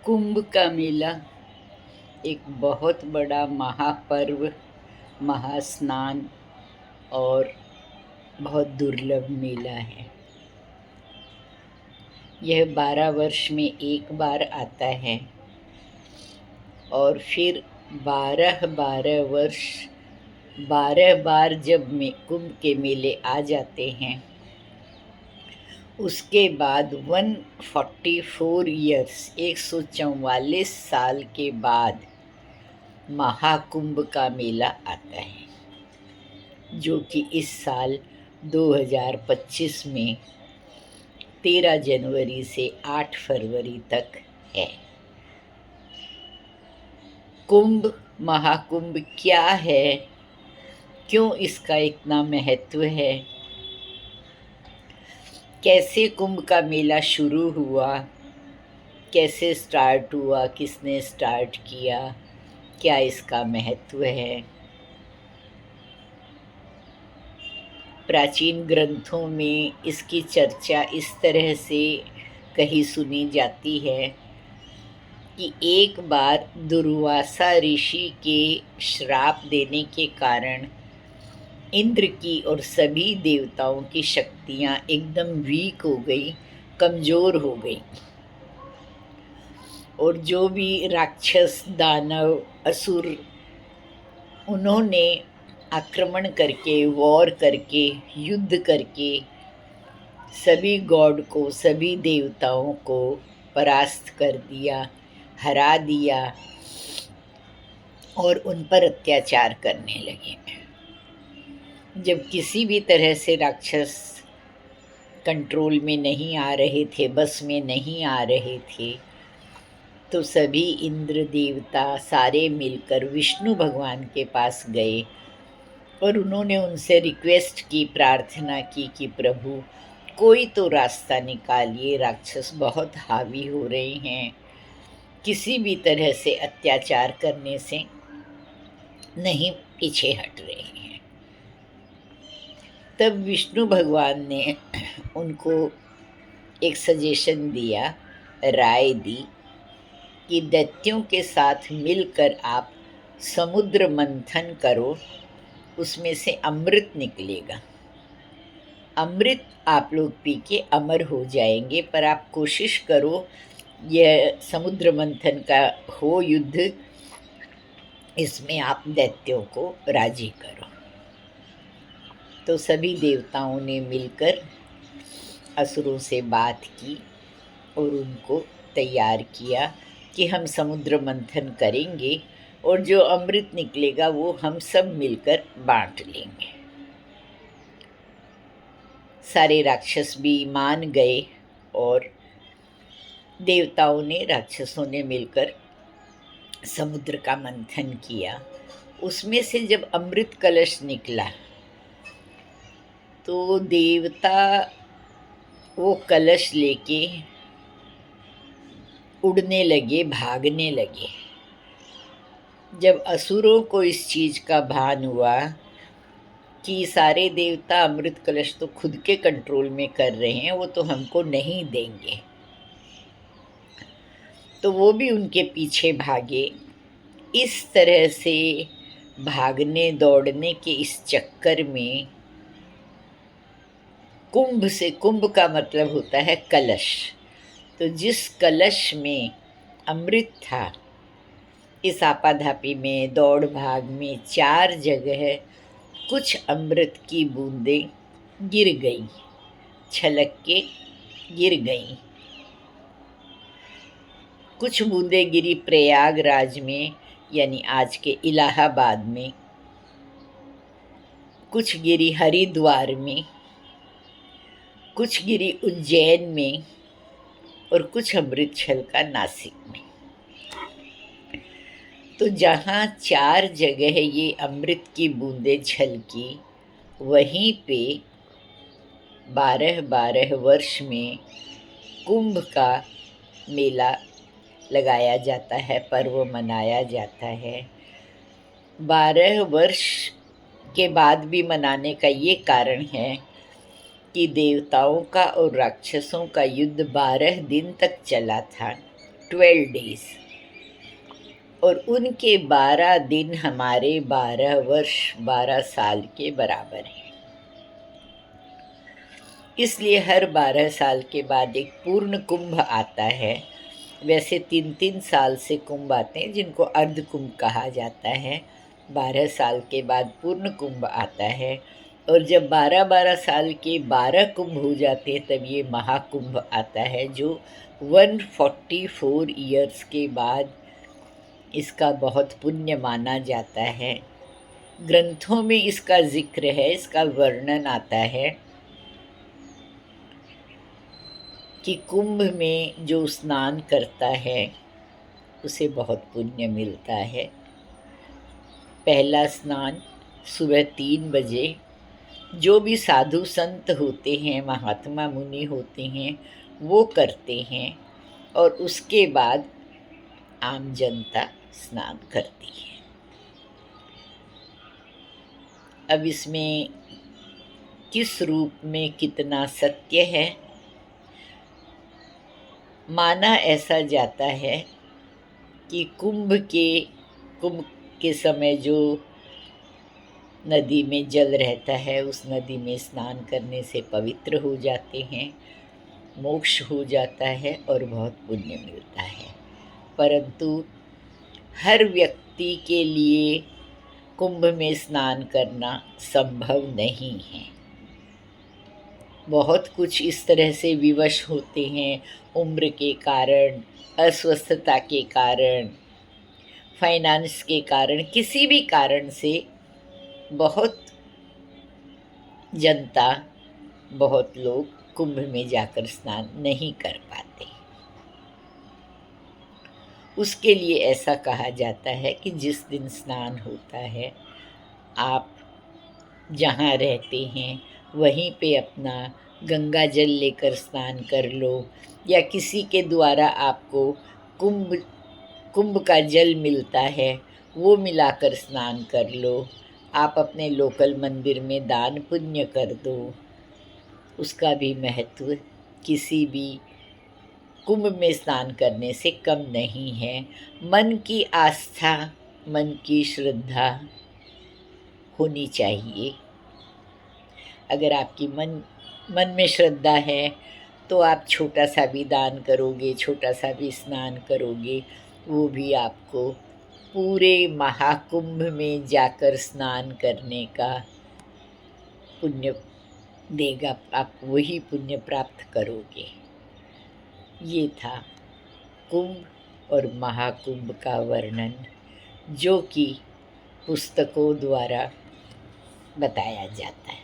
कुंभ का मेला एक बहुत बड़ा महापर्व, महास्नान और बहुत दुर्लभ मेला है। यह 12 वर्ष में एक बार आता है और फिर 12 वर्ष 12 बार जब कुंभ के मेले आ जाते हैं, उसके बाद 144 ईयर्स 144 साल के बाद महाकुंभ का मेला आता है, जो कि इस साल 2025 में 13 जनवरी से 8 फरवरी तक है। कुंभ, महाकुंभ क्या है, क्यों इसका इतना महत्व है, कैसे कुंभ का मेला शुरू हुआ, कैसे स्टार्ट हुआ, किसने स्टार्ट किया, क्या इसका महत्व है। प्राचीन ग्रंथों में इसकी चर्चा इस तरह से कहीं सुनी जाती है कि एक बार दुर्वासा ऋषि के श्राप देने के कारण इंद्र की और सभी देवताओं की शक्तियां एकदम वीक हो गई, कमज़ोर हो गई, और जो भी राक्षस, दानव, असुर, उन्होंने आक्रमण करके, वॉर करके, युद्ध करके सभी गॉड को, सभी देवताओं को परास्त कर दिया, हरा दिया और उन पर अत्याचार करने लगे। जब किसी भी तरह से राक्षस कंट्रोल में नहीं आ रहे थे, बस में नहीं आ रहे थे, तो सभी इंद्र देवता सारे मिलकर विष्णु भगवान के पास गए और उन्होंने उनसे रिक्वेस्ट की, प्रार्थना की कि प्रभु कोई तो रास्ता निकालिए, राक्षस बहुत हावी हो रहे हैं, किसी भी तरह से अत्याचार करने से नहीं पीछे हट रहे हैं। तब विष्णु भगवान ने उनको एक सजेशन दिया, राय दी कि दैत्यों के साथ मिलकर आप समुद्र मंथन करो, उसमें से अमृत निकलेगा। अमृत आप लोग पी के अमर हो जाएंगे, पर आप कोशिश करो यह समुद्र मंथन का हो युद्ध, इसमें आप दैत्यों को राजी करो। तो सभी देवताओं ने मिलकर असुरों से बात की और उनको तैयार किया कि हम समुद्र मंथन करेंगे और जो अमृत निकलेगा वो हम सब मिलकर बांट लेंगे। सारे राक्षस भी मान गए और देवताओं ने, राक्षसों ने मिलकर समुद्र का मंथन किया। उसमें से जब अमृत कलश निकला तो देवता वो कलश लेके उड़ने लगे, भागने लगे। जब असुरों को इस चीज़ का भान हुआ कि सारे देवता अमृत कलश तो खुद के कंट्रोल में कर रहे हैं, वो तो हमको नहीं देंगे, तो वो भी उनके पीछे भागे। इस तरह से भागने दौड़ने के इस चक्कर में कुंभ का मतलब होता है कलश, तो जिस कलश में अमृत था, इस आपाधापी में, दौड़ भाग में 4 जगह कुछ अमृत की बूंदें गिर गई, छलक के गिर गई। कुछ बूंदें गिरी प्रयागराज में, यानी आज के इलाहाबाद में, कुछ गिरी हरिद्वार में, कुछ गिरी उज्जैन में और कुछ अमृत छलका नासिक में। तो जहाँ 4 जगह ये अमृत की बूंदें छलकी, वहीं पे 12 वर्ष में कुंभ का मेला लगाया जाता है, पर्व मनाया जाता है। 12 वर्ष के बाद भी मनाने का ये कारण है कि देवताओं का और राक्षसों का युद्ध 12 दिन तक चला था 12 days, और उनके 12 दिन हमारे 12 वर्ष 12 साल के बराबर हैं। इसलिए हर 12 साल के बाद एक पूर्ण कुंभ आता है। वैसे 3-3 साल से कुंभ आते हैं, जिनको अर्ध कुंभ कहा जाता है। 12 साल के बाद पूर्ण कुंभ आता है, और जब 12-12 साल के 12 कुंभ हो जाते हैं तब ये महाकुंभ आता है, जो 144 ईयर्स के बाद इसका बहुत पुण्य माना जाता है। ग्रंथों में इसका जिक्र है, इसका वर्णन आता है कि कुंभ में जो स्नान करता है उसे बहुत पुण्य मिलता है। पहला स्नान सुबह 3 बजे जो भी साधु संत होते हैं, महात्मा मुनि होते हैं, वो करते हैं, और उसके बाद आम जनता स्नान करती है। अब इसमें किस रूप में कितना सत्य है, माना ऐसा जाता है कि कुंभ के समय जो नदी में जल रहता है, उस नदी में स्नान करने से पवित्र हो जाते हैं, मोक्ष हो जाता है और बहुत पुण्य मिलता है। परंतु हर व्यक्ति के लिए कुंभ में स्नान करना संभव नहीं है। बहुत कुछ इस तरह से विवश होते हैं, उम्र के कारण, अस्वस्थता के कारण, फाइनेंस के कारण, किसी भी कारण से बहुत जनता, बहुत लोग कुंभ में जाकर स्नान नहीं कर पाते। उसके लिए ऐसा कहा जाता है कि जिस दिन स्नान होता है, आप जहाँ रहते हैं वहीं पे अपना गंगा जल लेकर स्नान कर लो, या किसी के द्वारा आपको कुंभ का जल मिलता है वो मिलाकर स्नान कर लो। आप अपने लोकल मंदिर में दान पुण्य कर दो, उसका भी महत्व किसी भी कुंभ में स्नान करने से कम नहीं है। मन की आस्था, मन की श्रद्धा होनी चाहिए। अगर आपकी मन में श्रद्धा है तो आप छोटा सा भी दान करोगे, छोटा सा भी स्नान करोगे, वो भी आपको पूरे महाकुंभ में जाकर स्नान करने का पुण्य देगा, आप वही पुण्य प्राप्त करोगे। ये था कुंभ और महाकुंभ का वर्णन, जो कि पुस्तकों द्वारा बताया जाता है।